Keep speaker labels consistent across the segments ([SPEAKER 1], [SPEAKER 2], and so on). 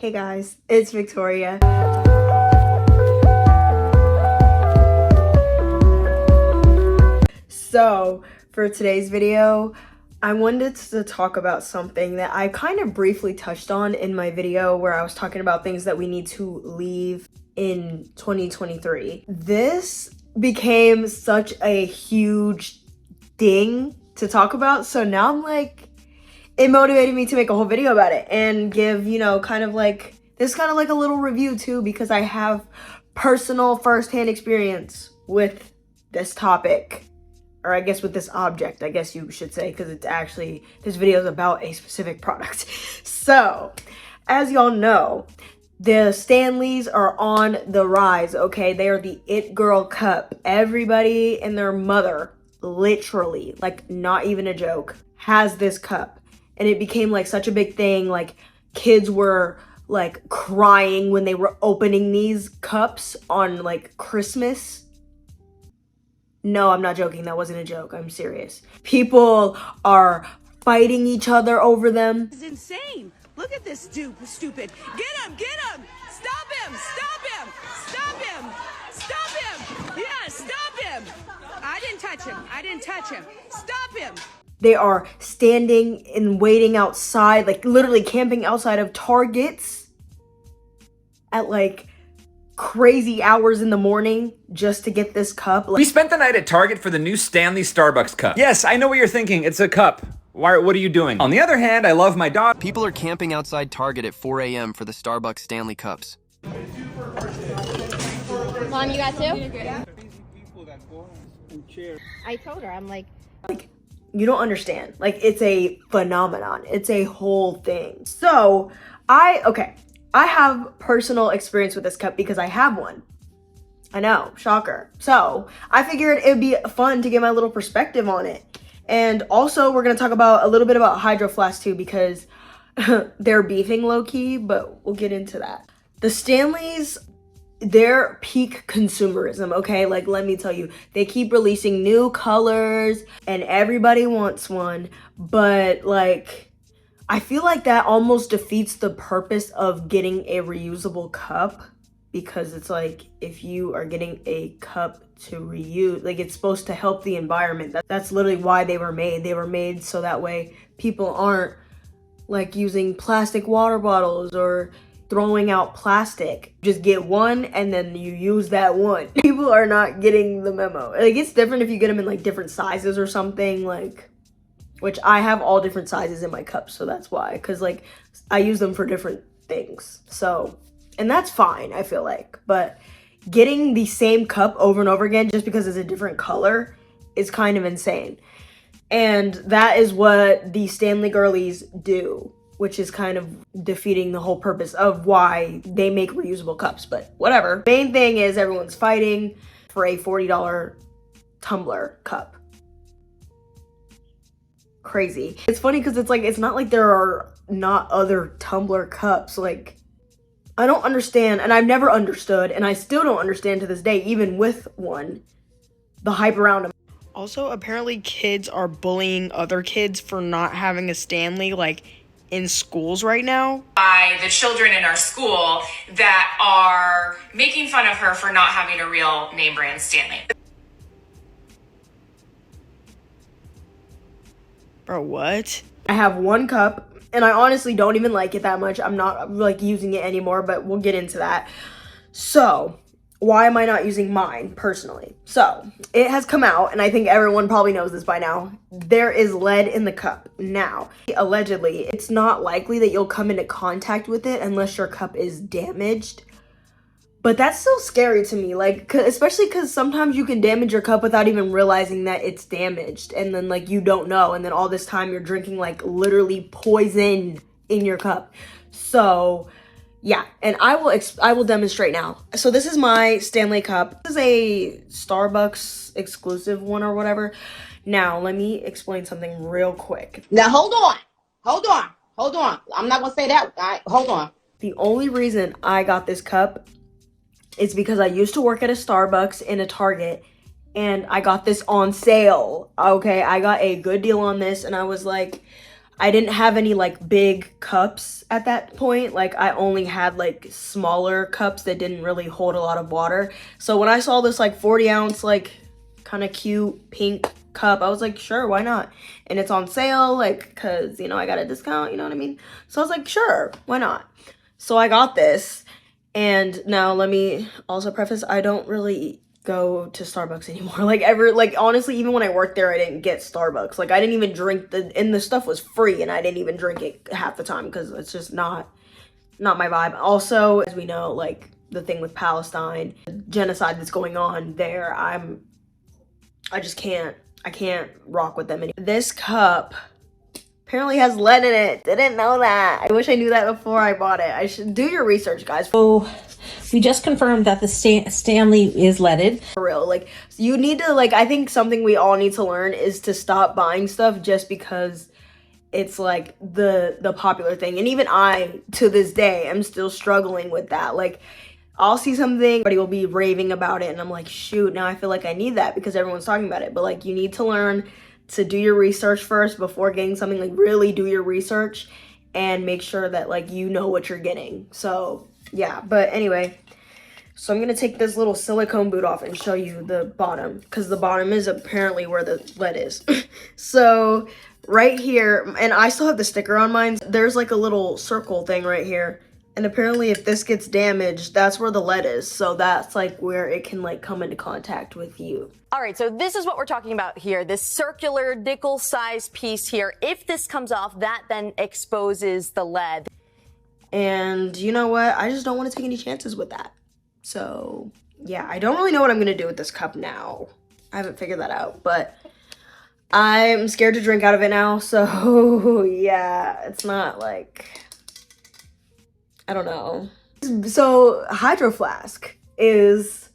[SPEAKER 1] Hey guys, it's Victoria. So, for today's video, I wanted to talk about something that I kind of briefly touched on in my video where I was talking about things that we need to leave in 2023. This became such a huge thing to talk about, so now I'm like, it motivated me to make a whole video about it and give, this is kind of like a little review too, because I have personal firsthand experience with this topic, or I guess with this object, I guess you should say, because it's actually, this video is about a specific product. So, as y'all know, the Stanleys are on the rise, okay? They are the it girl cup. Everybody and their mother, literally, like not even a joke, has this cup. And it became like such a big thing. Like kids were like crying when they were opening these cups on like Christmas. No, I'm not joking. That wasn't a joke. I'm serious. People are fighting each other over them.
[SPEAKER 2] This is insane. Look at this stupid. Get him, get him. Stop him, stop him, stop him, stop him. Yeah, stop him. I didn't touch him. Stop him.
[SPEAKER 1] They are standing and waiting outside, like literally camping outside of Targets at like crazy hours in the morning just to get this cup.
[SPEAKER 3] We spent the night at Target for the new Stanley Starbucks cup. Yes, I know what you're thinking. It's a cup. What are you doing? On the other hand, I love my dog.
[SPEAKER 4] People are camping outside Target at 4 a.m. for the Starbucks Stanley Cups.
[SPEAKER 5] Mom, you got two? I told her, I'm like,
[SPEAKER 1] you don't understand. Like, it's a phenomenon. It's a whole thing. So, I have personal experience with this cup because I have one. I know, shocker. So, I figured it would be fun to get my little perspective on it. And also, we're going to talk about a little bit about Hydroflask too, because they're beefing low-key, but we'll get into that. The Stanleys, they're peak consumerism, okay? Like, let me tell you, they keep releasing new colors and everybody wants one, but like, I feel like that almost defeats the purpose of getting a reusable cup, because it's like, if you are getting a cup to reuse, like, it's supposed to help the environment. That's literally why they were made. They were made so that way people aren't like using plastic water bottles or throwing out plastic. Just get one and then you use that one. People are not getting the memo. Like, it's different if you get them in like different sizes or something, like, which I have all different sizes in my cups, so that's why, because like I use them for different things. So, and that's fine, I feel like, but getting the same cup over and over again just because it's a different color is kind of insane. And that is what the Stanley girlies do, which is kind of defeating the whole purpose of why they make reusable cups, but whatever. Main thing is everyone's fighting for a $40 tumbler cup. Crazy. It's funny because it's like, it's not like there are not other tumbler cups. Like, I don't understand, and I've never understood, and I still don't understand to this day, even with one, the hype around them. Also, apparently kids are bullying other kids for not having a Stanley, like, in schools right now.
[SPEAKER 6] By the children in our school that are making fun of her for not having a real name brand Stanley.
[SPEAKER 1] Bro, what? I have one cup, and I honestly don't even like it that much. I'm not like using it anymore, but we'll get into that. So, why am I not using mine personally? So, it has come out, and I think everyone probably knows this by now. There is lead in the cup. Now, allegedly, it's not likely that you'll come into contact with it unless your cup is damaged. But that's still scary to me, like, especially because sometimes you can damage your cup without even realizing that it's damaged, and then like you don't know, and then all this time you're drinking like literally poison in your cup. So yeah, and I will demonstrate now. So this is my Stanley cup. This is a Starbucks exclusive one or whatever. Now let me explain something real quick.
[SPEAKER 7] Now hold on. I'm not gonna say that. Hold on.
[SPEAKER 1] The only reason I got this cup is because I used to work at a Starbucks in a Target, and I got this on sale. Okay, I got a good deal on this, and I was like, I didn't have any like big cups at that point. Like I only had like smaller cups that didn't really hold a lot of water. So when I saw this like 40 ounce like kind of cute pink cup, I was like, sure, why not? And it's on sale, like, cause you know I got a discount, you know what I mean? So I was like, sure, why not? So I got this. And now let me also preface, I don't really go to Starbucks anymore. Like ever, like honestly, even when I worked there, I didn't get Starbucks. Like I didn't even drink and the stuff was free and I didn't even drink it half the time because it's just not my vibe. Also, as we know, like the thing with Palestine, the genocide that's going on there, I can't rock with them anymore. This cup apparently has lead in it. Didn't know that. I wish I knew that before I bought it. I should do your research, guys.
[SPEAKER 8] So we just confirmed that the Stanley is leaded.
[SPEAKER 1] For real, like you need to, like, I think something we all need to learn is to stop buying stuff just because it's like the popular thing. And even I, to this day, am still struggling with that. Like I'll see something, everybody will be raving about it and I'm like, shoot, now I feel like I need that because everyone's talking about it. But like you need to learn to do your research first before getting something. Like really do your research and make sure that like you know what you're getting. So yeah, but anyway, so I'm gonna take this little silicone boot off and show you the bottom because the bottom is apparently where the lead is. So right here, and I still have the sticker on mine, there's like a little circle thing right here. And apparently if this gets damaged, that's where the lead is. So that's like where it can like come into contact with you.
[SPEAKER 9] All right, so this is what we're talking about here, this circular nickel-sized piece here. If this comes off, that then exposes the lead.
[SPEAKER 1] And you know what? I just don't want to take any chances with that. So yeah, I don't really know what I'm gonna do with this cup now. I haven't figured that out, but I'm scared to drink out of it now. So yeah, it's not like, I don't know. So Hydroflask is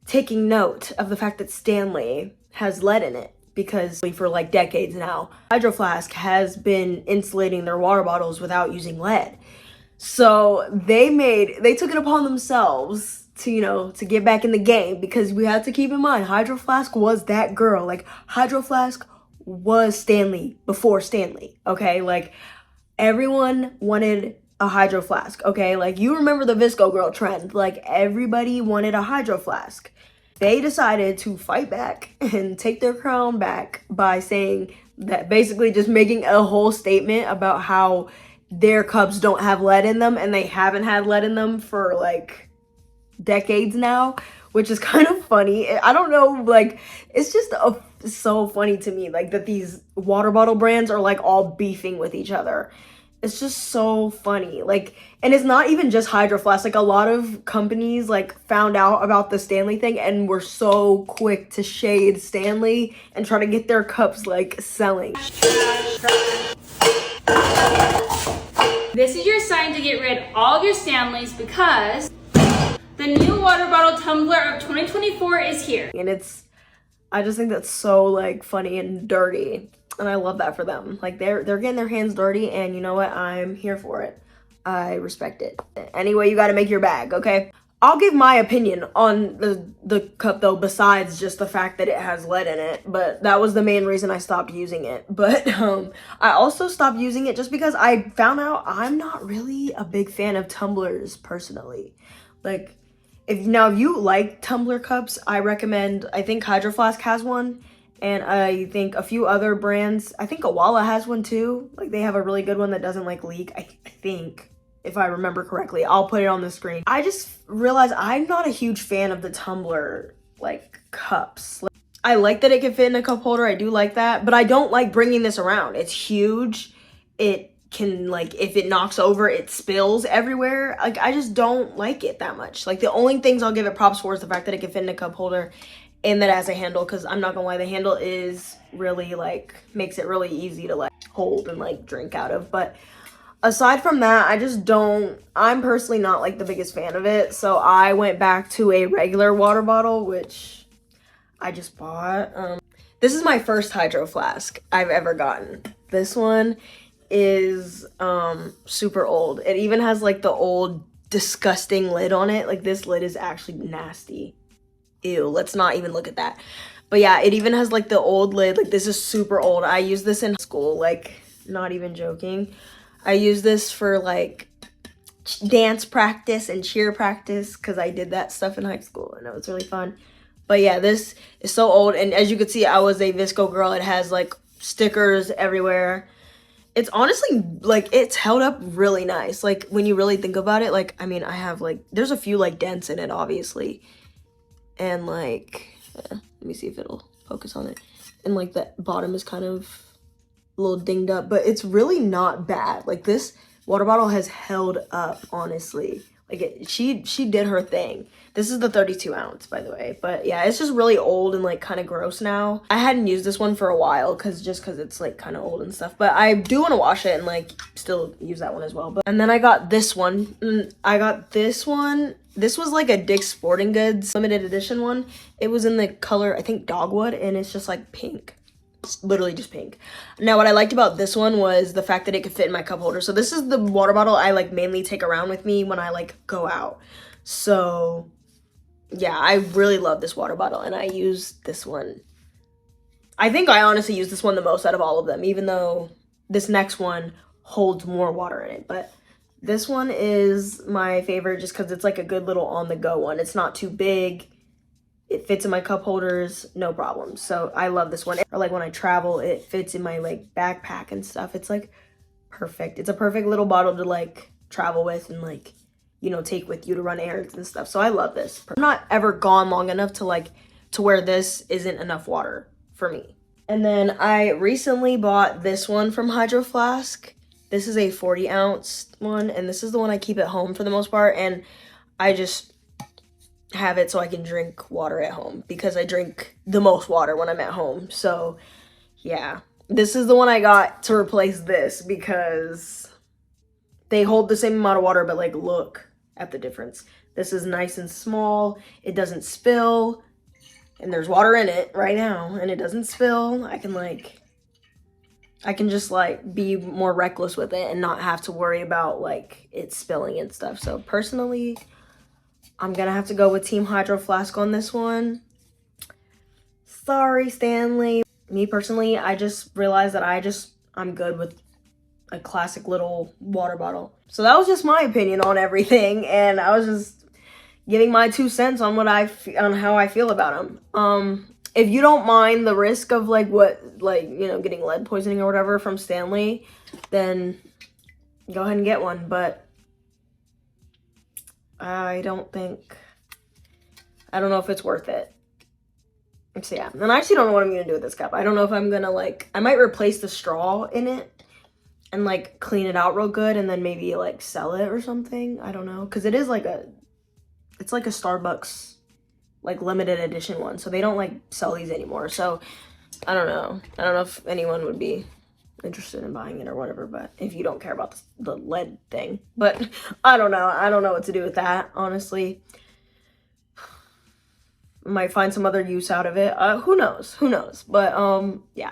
[SPEAKER 1] taking note of the fact that Stanley has lead in it because for like decades now, Hydroflask has been insulating their water bottles without using lead. So they took it upon themselves to, you know, to get back in the game because we have to keep in mind, Hydroflask was that girl. Like Hydroflask was Stanley before Stanley, okay? Like everyone wanted a Hydroflask, okay? Like you remember the Visco girl trend, like everybody wanted a Hydroflask. They decided to fight back and take their crown back by saying that, basically just making a whole statement about how their cups don't have lead in them and they haven't had lead in them for like decades now, which is kind of funny. I don't know, like it's just so funny to me, like that these water bottle brands are like all beefing with each other. It's just so funny. Like, and it's not even just Hydroflask. Like a lot of companies like found out about the Stanley thing and were so quick to shade Stanley and try to get their cups like selling.
[SPEAKER 10] This is your sign to get rid of all of your Stanleys because the new water bottle tumbler of 2024 is here.
[SPEAKER 1] And I just think that's so like funny and dirty. And I love that for them. Like they're getting their hands dirty and you know what? I'm here for it. I respect it. Anyway, you got to make your bag, okay? I'll give my opinion on the cup though, besides just the fact that it has lead in it, but that was the main reason I stopped using it. But I also stopped using it just because I found out I'm not really a big fan of tumblers personally. Like if you like tumbler cups, I recommend, I think Hydroflask has one. And I think a few other brands, I think Awala has one too. Like they have a really good one that doesn't like leak, I think, if I remember correctly. I'll put it on the screen. I just realized I'm not a huge fan of the tumbler like cups. Like, I like that it can fit in a cup holder, I do like that, but I don't like bringing this around. It's huge. It can, like, if it knocks over, it spills everywhere. Like I just don't like it that much. Like the only things I'll give it props for is the fact that it can fit in a cup holder and that it has a handle, because I'm not gonna lie, the handle is really like makes it really easy to like hold and like drink out of. But aside from that, I'm personally not like the biggest fan of it. So I went back to a regular water bottle, which I just bought. This is my first Hydroflask I've ever gotten. This one is super old. It even has like the old disgusting lid on it. Like this lid is actually nasty. Ew, let's not even look at that. But yeah, it even has like the old lid. Like this is super old. I used this in school like Not even joking. I use this for like dance practice and cheer practice because I did that stuff in high school and it was really fun. But yeah, this is so old, and as you can see, I was a Visco girl. It has like stickers everywhere. It's honestly like it's held up really nice. Like when you really think about it, like I mean, I have like there's a few like dents in it, obviously, and like let me see if it'll focus on it. And like the bottom is kind of a little dinged up, but it's really not bad. Like this water bottle has held up, honestly. Like she did her thing. This is the 32 ounce, by the way. But yeah, it's just really old and like kind of gross now. I hadn't used this one for a while because it's like kind of old and stuff. But I do want to wash it and like still use that one as well. And then I got this one. This was like a Dick's Sporting Goods limited edition one. It was in the color, I think, dogwood, and it's just like pink. It's literally just pink. Now, what I liked about this one was the fact that it could fit in my cup holder. So this is the water bottle I like mainly take around with me when I like go out. So yeah, I really love this water bottle, and I use this one. I think I honestly use this one the most out of all of them, even though this next one holds more water in it. But this one is my favorite just because it's like a good little on-the-go one. It's not too big. It fits in my cup holders, no problem. So I love this one. Or like when I travel, it fits in my like backpack and stuff. It's like perfect. It's a perfect little bottle to like travel with and like, you know, take with you to run errands and stuff. So I love this. I'm not ever gone long enough to where this isn't enough water for me. And then I recently bought this one from Hydroflask. This is a 40 ounce one, and this is the one I keep at home for the most part. And I just have it so I can drink water at home because I drink the most water when I'm at home. So yeah, this is the one I got to replace this because they hold the same amount of water, but like look at the difference. This is nice and small. It doesn't spill, and there's water in it right now, and it doesn't spill. I can just like be more reckless with it and not have to worry about like it spilling and stuff. So personally, I'm gonna have to go with Team Hydroflask on this one. Sorry, Stanley. Me personally, I just realized that I'm good with a classic little water bottle. So that was just my opinion on everything, and I was just giving my 2 cents on on how I feel about them. If you don't mind the risk of like getting lead poisoning or whatever from Stanley, then go ahead and get one. But I don't know if it's worth it. So yeah, and I actually don't know what I'm gonna do with this cup. I don't know if I'm gonna I might replace the straw in it and like clean it out real good and then maybe like sell it or something. I don't know, because it is it's like a Starbucks like limited edition one, so they don't like sell these anymore. So I don't know if anyone would be interested in buying it or whatever, but if you don't care about the lead thing. But I don't know what to do with that, honestly. Might find some other use out of it. Who knows, but yeah,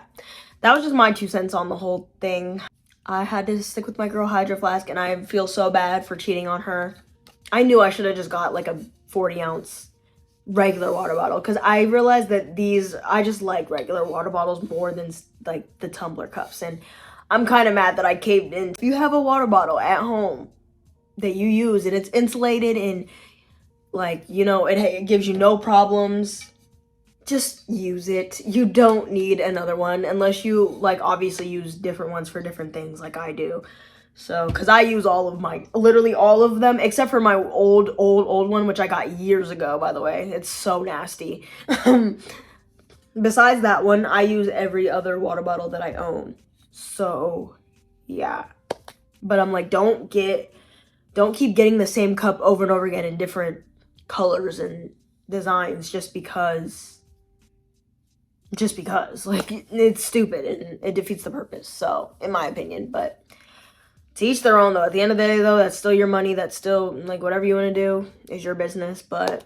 [SPEAKER 1] that was just my 2 cents on the whole thing. I had to stick with my girl Hydroflask, and I feel so bad for cheating on her. I knew I should have just got like a 40 ounce regular water bottle, because I realized that I just like regular water bottles more than like the tumbler cups, and I'm kind of mad that I caved in. If you have a water bottle at home that you use and it's insulated and like, you know, it gives you no problems, just use it. You don't need another one unless you like obviously use different ones for different things like I do. So, because I use literally all of them, except for my old one, which I got years ago, by the way. It's so nasty. Besides that one, I use every other water bottle that I own. So, yeah. But I'm like, don't keep getting the same cup over and over again in different colors and designs just because. Like, it's stupid and it defeats the purpose. So, in my opinion, but to each their own, though. At the end of the day, though, that's still your money. That's still, like, whatever you want to do is your business. But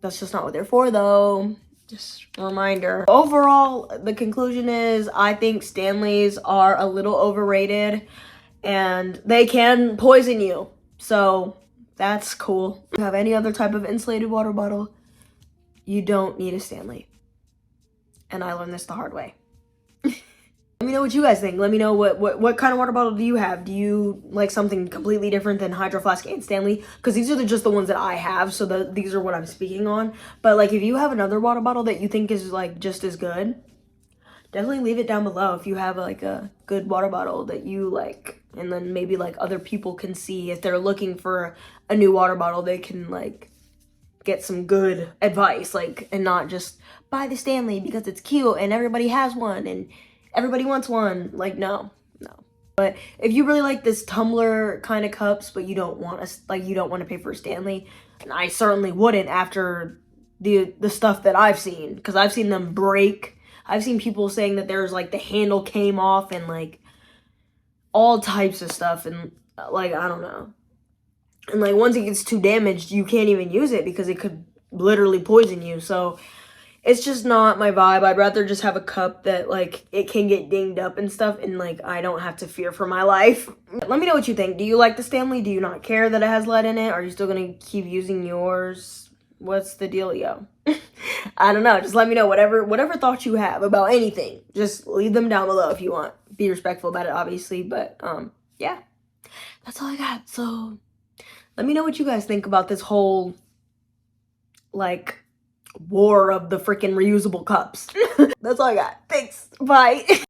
[SPEAKER 1] that's just not what they're for, though. Just a reminder. Overall, the conclusion is I think Stanleys are a little overrated. And they can poison you. So, that's cool. If you have any other type of insulated water bottle, you don't need a Stanley. And I learned this the hard way. Let me know what you guys think. Let me know what kind of water bottle do you have? Do you like something completely different than Hydroflask and Stanley? Because these are just the ones that I have, so these are what I'm speaking on. But like, if you have another water bottle that you think is like just as good, definitely leave it down below. If you have like a good water bottle that you like, and then maybe like other people can see if they're looking for a new water bottle, they can like get some good advice, like, and not just buy the Stanley because it's cute and everybody has one and everybody wants one. Like, no. But if you really like this tumbler kind of cups, but you don't want to pay for a Stanley, and I certainly wouldn't after the stuff that I've seen, because I've seen them break. I've seen people saying that there's like the handle came off and like all types of stuff, and like, I don't know. And like, once it gets too damaged, you can't even use it because it could literally poison you. So it's just not my vibe. I'd rather just have a cup that like it can get dinged up and stuff, and like I don't have to fear for my life. Let me know what you think. Do you like the Stanley? Do you not care that it has lead in it? Are you still gonna keep using yours? What's the dealio? I don't know. Just let me know whatever thoughts you have about anything. Just leave them down below if you want. Be respectful about it, obviously. But yeah, that's all I got. So let me know what you guys think about this whole like war of the freaking reusable cups. That's all I got. Thanks. Bye.